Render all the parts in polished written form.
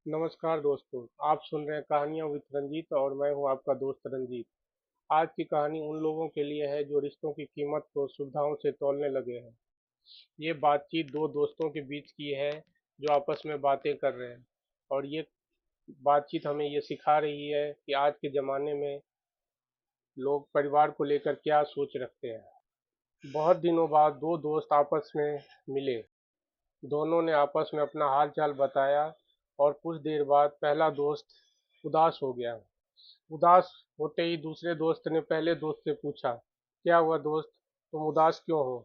नमस्कार दोस्तों। आप सुन रहे हैं कहानियाँ विद रंजीत और मैं हूँ आपका दोस्त रंजीत। आज की कहानी उन लोगों के लिए है जो रिश्तों की कीमत को सुविधाओं से तौलने लगे हैं। ये बातचीत दो दोस्तों के बीच की है जो आपस में बातें कर रहे हैं, और ये बातचीत हमें ये सिखा रही है कि आज के ज़माने में लोग परिवार को लेकर क्या सोच रखते हैं। बहुत दिनों बाद दो दोस्त आपस में मिले। दोनों ने आपस में अपना हाल चाल बताया, और कुछ देर बाद पहला दोस्त उदास हो गया। उदास होते ही दूसरे दोस्त ने पहले दोस्त से पूछा, क्या हुआ दोस्त, तुम उदास क्यों हो?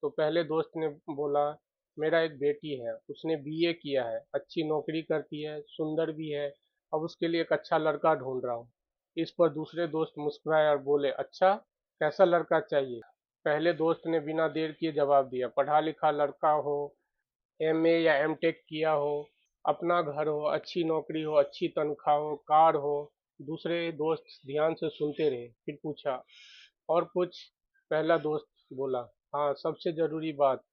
तो पहले दोस्त ने बोला, मेरा एक बेटी है, उसने बीए किया है, अच्छी नौकरी करती है, सुंदर भी है। अब उसके लिए एक अच्छा लड़का ढूंढ रहा हूँ। इस पर दूसरे दोस्त मुस्कुराए और बोले, अच्छा, कैसा लड़का चाहिए? पहले दोस्त ने बिना देर किए जवाब दिया, पढ़ा लिखा लड़का हो, एमए या एमटेक किया हो, अपना घर हो, अच्छी नौकरी हो, अच्छी तनख्वाह हो, कार हो। दूसरे दोस्त ध्यान से सुनते रहे, फिर पूछा, और कुछ? पहला दोस्त बोला, हाँ, सबसे जरूरी बात,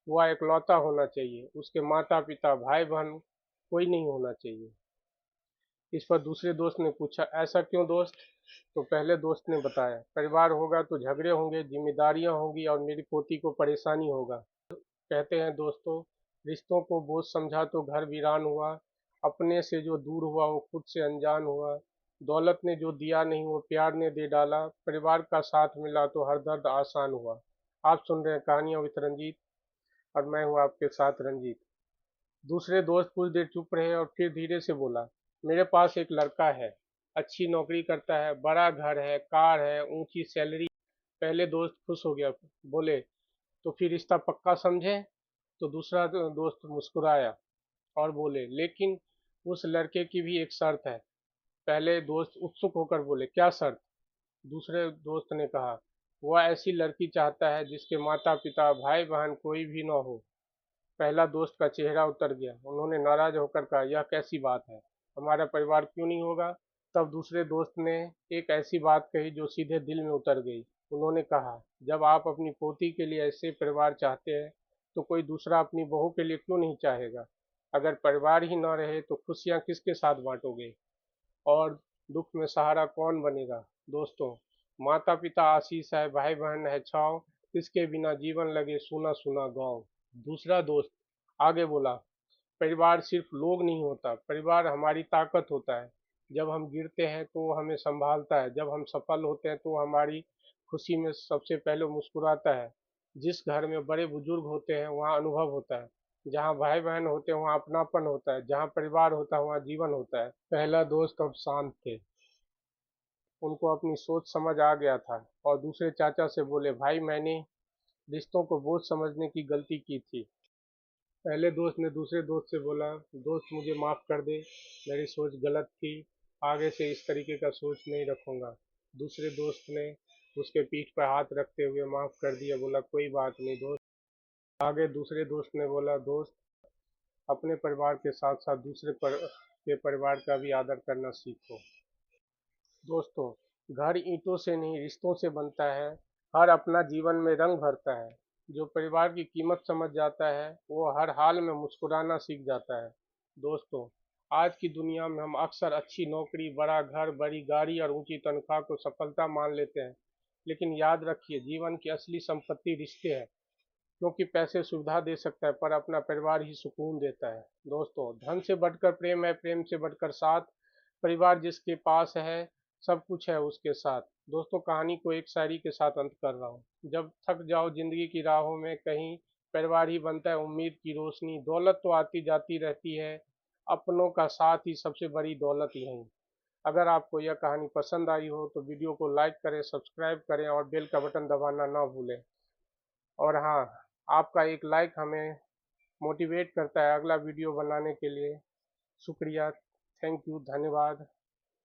वह इकलौता होना चाहिए, उसके माता पिता भाई बहन कोई नहीं होना चाहिए। इस पर दूसरे दोस्त ने पूछा, ऐसा क्यों दोस्त? तो पहले दोस्त ने बताया, परिवार होगा तो झगड़े होंगे, जिम्मेदारियां होंगी, और मेरी पोती को परेशानी होगा। कहते हैं दोस्तों, रिश्तों को बोझ समझा तो घर वीरान हुआ, अपने से जो दूर हुआ वो खुद से अनजान हुआ, दौलत ने जो दिया नहीं वो प्यार ने दे डाला, परिवार का साथ मिला तो हर दर्द आसान हुआ। आप सुन रहे हैं कहानियां विद रंजीत, और मैं हूं आपके साथ रंजीत। दूसरे दोस्त कुछ देर चुप रहे और फिर धीरे से बोला, मेरे पास एक लड़का है, अच्छी नौकरी करता है, बड़ा घर है, कार है, ऊंची सैलरी। पहले दोस्त खुश हो गया, बोले, तो फिर रिश्ता पक्का समझे? तो दूसरा दोस्त मुस्कुराया और बोले, लेकिन उस लड़के की भी एक शर्त है। पहले दोस्त उत्सुक होकर बोले, क्या शर्त? दूसरे दोस्त ने कहा, वह ऐसी लड़की चाहता है जिसके माता पिता भाई बहन कोई भी न हो। पहला दोस्त का चेहरा उतर गया, उन्होंने नाराज होकर कहा, यह कैसी बात है, हमारा परिवार क्यों नहीं होगा? तब दूसरे दोस्त ने एक ऐसी बात कही जो सीधे दिल में उतर गई। उन्होंने कहा, जब आप अपनी पोती के लिए ऐसे परिवार चाहते हैं तो कोई दूसरा अपनी बहू के लिए क्यों नहीं चाहेगा? अगर परिवार ही न रहे तो खुशियां किसके साथ बांटोगे, और दुख में सहारा कौन बनेगा? दोस्तों, माता पिता आशीष है, भाई बहन है छाँव, इसके बिना जीवन लगे सूना सूना गाँव। दूसरा दोस्त आगे बोला, परिवार सिर्फ लोग नहीं होता, परिवार हमारी ताकत होता है। जब हम गिरते हैं तो वो हमें संभालता है, जब हम सफल होते हैं तो वो हमारी खुशी में सबसे पहले मुस्कुराता है। जिस घर में बड़े बुजुर्ग होते हैं वहाँ अनुभव होता है, जहाँ भाई बहन होते हैं वहाँ अपनापन होता है, जहाँ परिवार होता है वहाँ जीवन होता है। पहला दोस्त अब शांत थे, उनको अपनी सोच समझ आ गया था, और दूसरे चाचा से बोले, भाई, मैंने रिश्तों को बोझ समझने की गलती की थी। पहले दोस्त ने दूसरे दोस्त से बोला, दोस्त, मुझे माफ़ कर दे, मेरी सोच गलत थी, आगे से इस तरीके का सोच नहीं रखूंगा। दूसरे दोस्त ने उसके पीठ पर हाथ रखते हुए माफ़ कर दिया, बोला, कोई बात नहीं दोस्त। आगे दूसरे दोस्त ने बोला, दोस्त, अपने परिवार के साथ साथ के परिवार का भी आदर करना सीखो। दोस्तों, घर ईंटों से नहीं रिश्तों से बनता है। हर अपना जीवन में रंग भरता है। जो परिवार की कीमत समझ जाता है वो हर हाल में मुस्कुराना सीख जाता है। दोस्तों, आज की दुनिया में हम अक्सर अच्छी नौकरी, बड़ा घर, बड़ी गाड़ी और ऊंची तनख्वाह को सफलता मान लेते हैं, लेकिन याद रखिए, जीवन की असली संपत्ति रिश्ते हैं। क्योंकि पैसे सुविधा दे सकता है, पर अपना परिवार ही सुकून देता है। दोस्तों, धन से बढ़कर प्रेम है, प्रेम से बढ़कर साथ। परिवार जिसके पास है, सब कुछ है उसके साथ। दोस्तों, कहानी को एक शायरी के साथ अंत कर रहा हूँ। जब थक जाओ जिंदगी की राहों में, कहीं परिवार ही बनता है उम्मीद की रोशनी। दौलत तो आती जाती रहती है, अपनों का साथ ही सबसे बड़ी दौलत यही। अगर आपको यह कहानी पसंद आई हो तो वीडियो को लाइक करें, सब्सक्राइब करें और बेल का बटन दबाना ना भूलें। और हाँ, आपका एक लाइक हमें मोटिवेट करता है अगला वीडियो बनाने के लिए। शुक्रिया, थैंक यू, धन्यवाद।